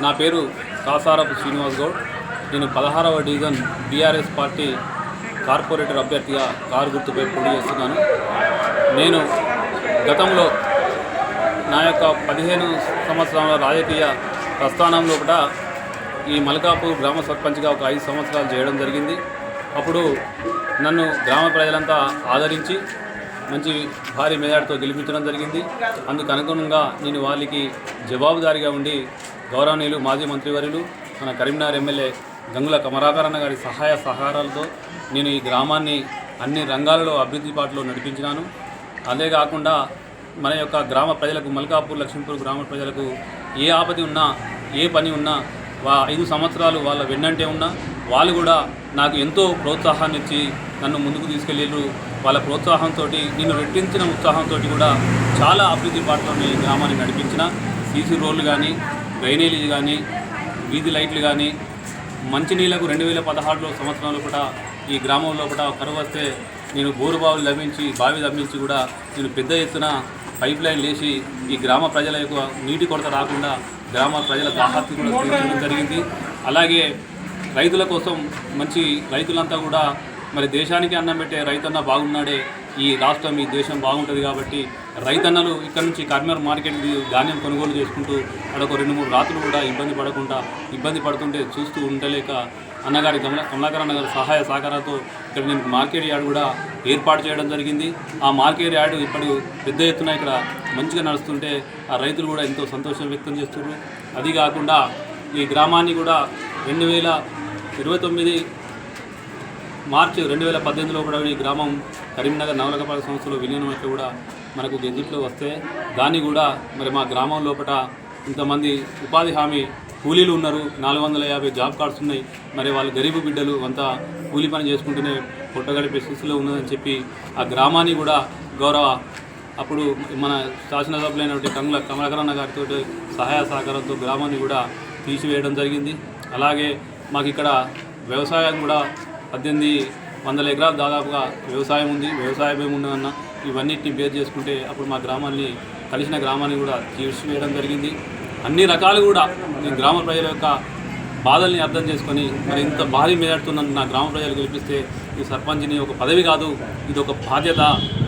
నా పేరు కాసారపు శ్రీనివాస్ గౌడ్. నేను 16వ డివిజన్ బీఆర్ఎస్ పార్టీ కార్పొరేటర్ అభ్యర్థిగా కారు గుర్తుపై పోటీ చేస్తున్నాను. నేను గతంలో నా యొక్క 15 సంవత్సరాల రాజకీయ ప్రస్థానంలో కూడా ఈ మల్కాపూర్ గ్రామ సర్పంచ్గా ఒక 5 సంవత్సరాలు చేయడం జరిగింది. అప్పుడు నన్ను గ్రామ ప్రజలంతా ఆదరించి మంచి భారీ మెజార్టీతో గెలిపించడం జరిగింది. అందుకు అనుగుణంగా నేను వాళ్ళకి జవాబుదారీగా ఉండి గౌరవనీయులు మాజీ మంత్రివర్యులు మన కరీంనగర్ ఎమ్మెల్యే గంగుల కమలాకర్ గారి సహాయ సహకారాలతో నేను ఈ గ్రామాన్ని అన్ని రంగాలలో అభివృద్ధి బాటలో నడిపించినాను. అదేకాకుండా మన యొక్క గ్రామ ప్రజలకు మల్కాపూర్ లక్ష్మీపూర్ గ్రామ ప్రజలకు ఏ ఆపద ఉన్నా ఏ పని ఉన్నా 5 సంవత్సరాలు వాళ్ళ వెన్నంటే ఉన్నా వాళ్ళు కూడా నాకు ఎంతో ప్రోత్సాహాన్ని ఇచ్చి నన్ను ముందుకు తీసుకెళ్ళారు. వాళ్ళ ప్రోత్సాహంతో నేను రెట్టించిన ఉత్సాహంతో కూడా చాలా అభివృద్ధి బాటలో ఈ గ్రామాన్ని నడిపించిన. సీసీ రోడ్లు కానీ, డ్రైనేజీ కానీ, వీధి లైట్లు కానీ, మంచినీళ్లకు 2016 సంవత్సరంలో కూడా ఈ గ్రామంలో కూడా కరువు వస్తే నేను బోరుబావులు లభించి బావి లభించి కూడా నేను పెద్ద ఎత్తున పైప్ లైన్ లేచి ఈ గ్రామ ప్రజల యొక్క నీటి కొరత రాకుండా గ్రామ ప్రజల దాహార్తి కూడా తీర్చడం జరిగింది. అలాగే రైతుల కోసం మంచి రైతులంతా కూడా మరి దేశానికి అన్నం పెట్టే రైతన్న బాగున్నాడే ఈ రాష్ట్రం ఈ దేశం బాగుంటుంది కాబట్టి రైతన్నలు ఇక్కడ నుంచి కరీంనగర్ మార్కెట్కి ధాన్యం కొనుగోలు చేసుకుంటూ అక్కడ 2-3 రాత్రులు కూడా ఇబ్బంది పడుతుంటే చూస్తూ ఉండలేక అన్నగారి కమలాకర్ అన్నగారి సహాయ సహకారంతో ఇక్కడ నేను మార్కెట్ యార్డ్ కూడా ఏర్పాటు చేయడం జరిగింది. ఆ మార్కెట్ యార్డ్ ఇప్పుడు పెద్ద ఎత్తున ఇక్కడ మంచిగా నడుస్తుంటే ఆ రైతులు కూడా ఎంతో సంతోషం వ్యక్తం చేస్తున్నారు. అది కాకుండా ఈ గ్రామాన్ని కూడా 2029 మార్చి 2018లో కూడా ఈ గ్రామం కరీంనగర్ నవలకపాలెం సంస్థలో విలీనం అయితే కూడా మనకు గెజిట్లో వస్తే దాన్ని కూడా మరి మా గ్రామం లోపల ఇంతమంది ఉపాధి హామీ కూలీలు ఉన్నారు. 450 జాబ్ కార్డ్స్ ఉన్నాయి. మరి వాళ్ళు గరీబు బిడ్డలు అంతా కూలీ పని చేసుకుంటూనే పొట్టగడిపే స్థితిలో ఉన్నదని చెప్పి ఆ గ్రామాన్ని కూడా అప్పుడు మన శాసనసభ్యులైనటువంటి గంగుల కమలాకర్ అన్న గారితో సహాయ సహకారంతో గ్రామాన్ని కూడా తీసివేయడం జరిగింది. అలాగే మాకు ఇక్కడ వ్యవసాయం కూడా 1800 ఎకరాలు దాదాపుగా వ్యవసాయం ఉంది. వ్యవసాయం ఏమున్నదన్న ఇవన్నిటిని బేర్ చేసుకుంటే అప్పుడు మా గ్రామాన్ని కలిసిన గ్రామాన్ని కూడా తీసివేయడం జరిగింది. అన్ని రకాలు కూడా ఈ గ్రామ ప్రజల యొక్క బాధల్ని అర్థం చేసుకొని మరి ఇంత భారీ మేరడుతున్న నా గ్రామ ప్రజలు గెలిపిస్తే ఈ సర్పంచ్ని ఒక పదవి కాదు, ఇది ఒక బాధ్యత.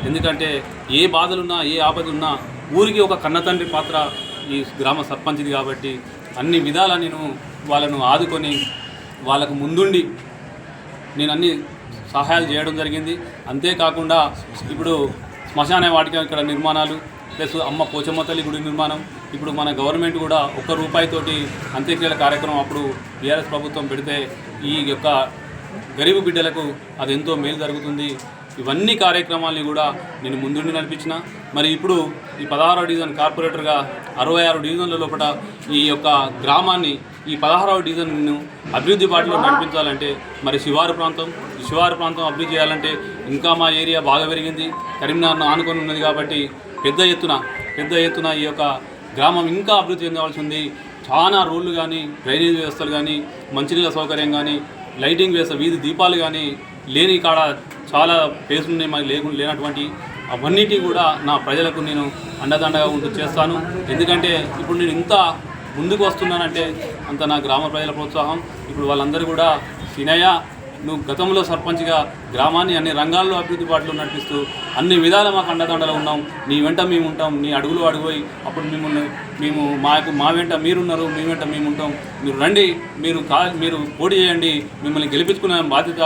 ఎందుకంటే ఏ బాధలున్నా ఏ ఆపదలున్నా ఊరికి ఒక కన్నతండ్రి పాత్ర ఈ గ్రామ సర్పంచ్ది కాబట్టి అన్ని విధాలా నేను వాళ్ళను ఆదుకొని వాళ్ళకు ముందుండి నేను అన్ని సహాయాలు చేయడం జరిగింది. అంతేకాకుండా ఇప్పుడు శ్మశాన వాటిక ఇక్కడ నిర్మాణాలు ప్లస్ అమ్మ పోచమ్మ తల్లి గుడి నిర్మాణం ఇప్పుడు మన గవర్నమెంట్ కూడా ₹1 అంత్యక్రియల కార్యక్రమం అప్పుడు టీఆర్ఎస్ ప్రభుత్వం పెడితే ఈ యొక్క గరీబు బిడ్డలకు అది ఎంతో మేలు జరుగుతుంది. ఇవన్నీ కార్యక్రమాలని కూడా నేను ముందుండి నడిపించిన. మరి ఇప్పుడు ఈ 16వ డివిజన్ కార్పొరేటర్గా 66 డివిజన్ల లోపల ఈ యొక్క గ్రామాన్ని ఈ 16వ డివిజన్ను అభివృద్ధి బాటలో నడిపించాలంటే మరి శివారు ప్రాంతం అభివృద్ధి చేయాలంటే ఇంకా మా ఏరియా బాగా పెరిగింది. కరీంనగర్ను ఆనుకొని ఉన్నది కాబట్టి పెద్ద ఎత్తున ఈ యొక్క గ్రామం ఇంకా అభివృద్ధి చెందవలసి ఉంది. చాలా రోడ్లు కానీ, డ్రైనేజ్ వ్యవస్థలు కానీ, మంచినీళ్ళ సౌకర్యం కానీ, లైటింగ్ వ్యవస్థ, వీధి దీపాలు కానీ లేని కాడ చాలా ప్లేసులు ఉన్నాయి. మాకు లేనటువంటి అవన్నిటి కూడా నా ప్రజలకు నేను అండదండగా ఉంటూ చేస్తాను. ఎందుకంటే ఇప్పుడు నేను ఇంత ముందుకు వస్తున్నానంటే అంత నా గ్రామ ప్రజల ప్రోత్సాహం. ఇప్పుడు వాళ్ళందరూ కూడా సినయ్య నువ్వు గతంలో సర్పంచ్గా గ్రామాన్ని అన్ని రంగాల్లో అభివృద్ధి బాటలో నడిపిస్తూ అన్ని విధాల మాకు అండదండలు ఉన్నాం, నీ వెంట మేము ఉంటాం, నీ అడుగులు అడుగుపోయి అప్పుడు మా వెంట మీరున్నారు, మీ వెంట మేము ఉంటాం, మీరు రండి, మీరు పోటీ చేయండి, మిమ్మల్ని గెలిపించుకునే బాధ్యత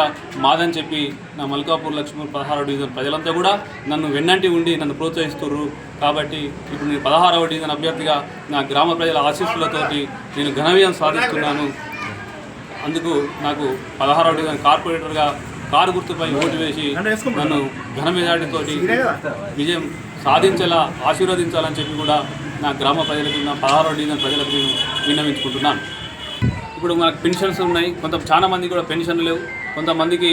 మాదని చెప్పి నా మల్కాపూర్ లక్ష్మీపూర్ 16వ డివిజన్ ప్రజలంతా కూడా నన్ను వెన్నంటి ఉండి నన్ను ప్రోత్సహిస్తున్నారు. కాబట్టి ఇప్పుడు నేను 16వ డివిజన్ అభ్యర్థిగా నా గ్రామ ప్రజల ఆశీస్సులతోటి నేను ఘన విజయం సాధిస్తున్నాను. అందుకు నాకు 16వ డివిజన్ కార్పొరేటర్గా కారు గుర్తుపై ఓటు వేసి నన్ను ఘన మెజార్టీతో విజయం సాధించేలా ఆశీర్వదించాలని చెప్పి కూడా నా గ్రామ ప్రజలకు నా 16వ డివిజన్ ప్రజలకు నేను విన్నవించుకుంటున్నాను. ఇప్పుడు మనకు పెన్షన్స్ ఉన్నాయి, చాలా మంది కూడా పెన్షన్లు లేవు, కొంతమందికి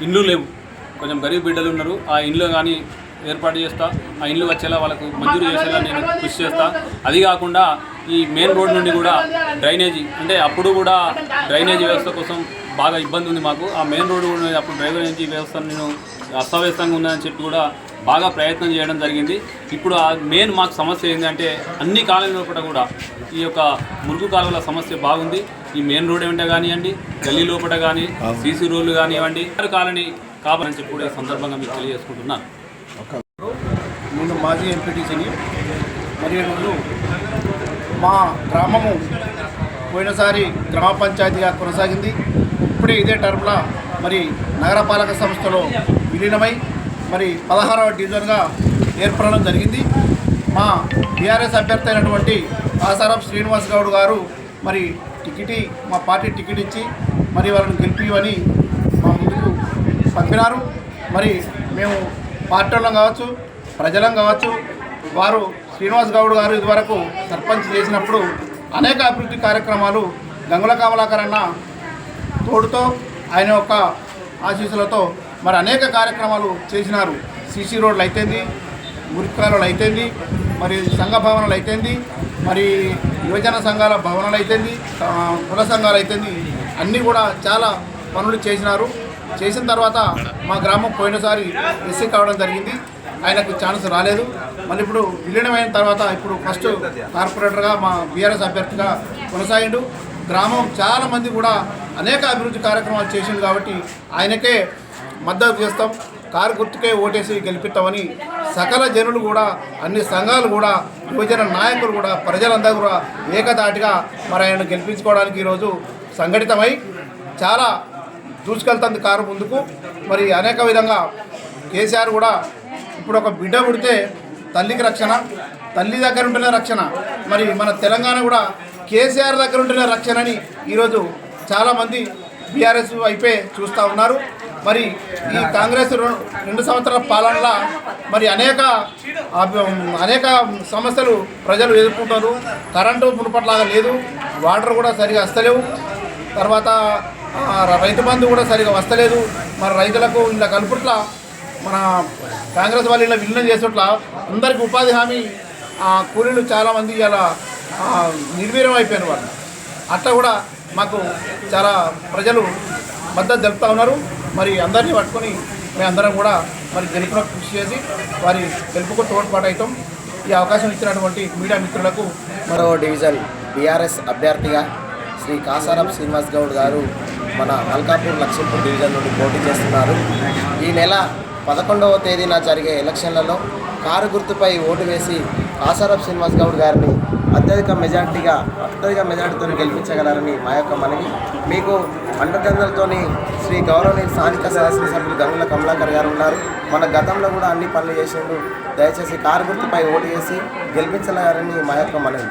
ఇండ్లు లేవు, కొంచెం గరీబ్ బిడ్డలు ఉన్నారు. ఆ ఇండ్లు కానీ ఏర్పాటు చేస్తా, ఆ ఇండ్లు వచ్చేలా వాళ్ళకు మంజూరు చేసేలా నేను కృషి చేస్తా. అది కాకుండా ఈ మెయిన్ రోడ్ నుండి కూడా డ్రైనేజీ అంటే అప్పుడు కూడా డ్రైనేజీ వ్యవస్థ కోసం బాగా ఇబ్బంది ఉంది మాకు. ఆ మెయిన్ రోడ్ కూడా అప్పుడు డ్రైనేజీ వ్యవస్థను నేను అస్తవ్యస్తంగా ఉందని చెప్పి కూడా బాగా ప్రయత్నం చేయడం జరిగింది. ఇప్పుడు ఆ మెయిన్ మాకు సమస్య ఏంటంటే అన్ని కాలనీ లోపల కూడా ఈ యొక్క మురుగు కాలువల సమస్య బాగుంది. ఈ మెయిన్ రోడ్ ఏమంటే కానివ్వండి, గల్లీ లోపల కానీ సీసీ రోడ్లు కానివ్వండి, కాలనీ కావాలని చెప్పి కూడా ఈ సందర్భంగా మీకు తెలియజేసుకుంటున్నాను. నేను మాజీ ఎంపీటీసీని. మరియు ఈరోజు మా గ్రామము పోయినసారి గ్రామ పంచాయతీగా కొనసాగింది. ఇప్పుడే ఇదే టర్మ్లో మరి నగరపాలక సంస్థలో విలీనమై మరి 16వ డివిజన్గా ఏర్పడడం జరిగింది. మా బీఆర్ఎస్ అభ్యర్థి అయినటువంటి కాసారం శ్రీనివాస్ గౌడ్ గారు మరి మా పార్టీ టికెట్ ఇచ్చి మరి వాళ్ళని గెలిపివని మా ముందుకు పంపినారు. మరి మేము పార్టీ వాళ్ళం కావచ్చు, ప్రజలం కావచ్చు, వారు శ్రీనివాస్ గౌడ్ గారు ఇదివరకు సర్పంచ్ చేసినప్పుడు అనేక అభివృద్ధి కార్యక్రమాలు గంగుల కమలాకర్ అన్న తోడుతో ఆయన యొక్క ఆశీస్సులతో మరి అనేక కార్యక్రమాలు చేసినారు. సీసీ రోడ్లు అయితేంది, మురికాలు అయితేంది, మరి సంఘ భవనాలు అయితేంది, మరి యువజన సంఘాల భవనాలు అయితేంది, కుల సంఘాలు అయితేంది, అన్నీ కూడా చాలా పనులు చేసినారు. చేసిన తర్వాత మా గ్రామం పోయినసారి ఎస్సీ కావడం జరిగింది. ఆయనకు ఛాన్స్ రాలేదు. మళ్ళీ ఇప్పుడు విలీనమైన తర్వాత ఇప్పుడు ఫస్ట్ కార్పొరేటర్గా మా బీఆర్ఎస్ అభ్యర్థిగా కొనసాగిండు. గ్రామం చాలామంది కూడా అనేక అభివృద్ధి కార్యక్రమాలు చేసిండు కాబట్టి ఆయనకే మద్దతు చేస్తాం, కారు గుర్తుకే ఓటేసి గెలిపిస్తామని సకల జనులు కూడా, అన్ని సంఘాలు కూడా, యువజన నాయకులు కూడా, ప్రజలందరూ కూడా ఏకదాటిగా మరి ఆయన గెలిపించుకోవడానికి ఈరోజు సంఘటితమై చాలా దూసుకెళ్తుంది కారు ముందుకు. మరి అనేక విధంగా కేసీఆర్ కూడా ఇప్పుడు ఒక బిడ్డ పుడితే తల్లికి రక్షణ, తల్లి దగ్గర ఉంటేనే రక్షణ. మరి మన తెలంగాణ కూడా కేసీఆర్ దగ్గర ఉంటేనే రక్షణ అని ఈరోజు చాలామంది బీఆర్ఎస్ వైపే చూస్తూ ఉన్నారు. మరి ఈ కాంగ్రెస్ 2 సంవత్సరాల పాలనలో మరి అనేక సమస్యలు ప్రజలు ఎదుర్కొంటారు. కరెంటు మునుపట్లాగా లేదు, వాటర్ కూడా సరిగా వస్తలేవు, తర్వాత రైతు బంధు కూడా సరిగా వస్తలేదు. మరి రైతులకు ఇలా కలుపుట్ల మన కాంగ్రెస్ వాళ్ళు ఇలా విలీనం చేసేట్ల అందరికీ ఉపాధి హామీ కూలీలు చాలామంది ఇలా నిర్వీర్యం అయిపోయిన వాళ్ళు. అట్లా కూడా మాకు చాలా ప్రజలు మద్దతు తెలుపుతూ ఉన్నారు. మరి అందరినీ పట్టుకొని మేమందరం కూడా మరి గెలుపునకు కృషి చేసి వారి గెలుపుకు తోడ్పాటు అవుతాం. ఈ అవకాశం ఇచ్చినటువంటి మీడియా మిత్రులకు 10వ డివిజన్ బీఆర్ఎస్ అభ్యర్థిగా శ్రీ కాసారం శ్రీనివాస్ గౌడ్ గారు మన మల్కాపూర్ లక్ష్మీపూర్ డివిజన్ నుండి పోటీ చేస్తున్నారు. ఈ నెల 11వ తేదీన జరిగే ఎలక్షన్లలో కారు గుర్తుపై ఓటు వేసి కాసారం శ్రీనివాస్ గౌడ్ గారిని అత్యధిక మెజార్టీతో గెలిపించగలరని మా యొక్క మనవి. మీకు అండదండలతోని శ్రీ గౌరవనీయ స్థానిక శాసనసభ్యులు గంగుల కమలాకర్ గారు ఉన్నారు. మన గతంలో కూడా అన్ని పనులు చేసిండు. దయచేసి కారు గుర్తుపై ఓటు వేసి గెలిపించగలరని మా యొక్క మనవి.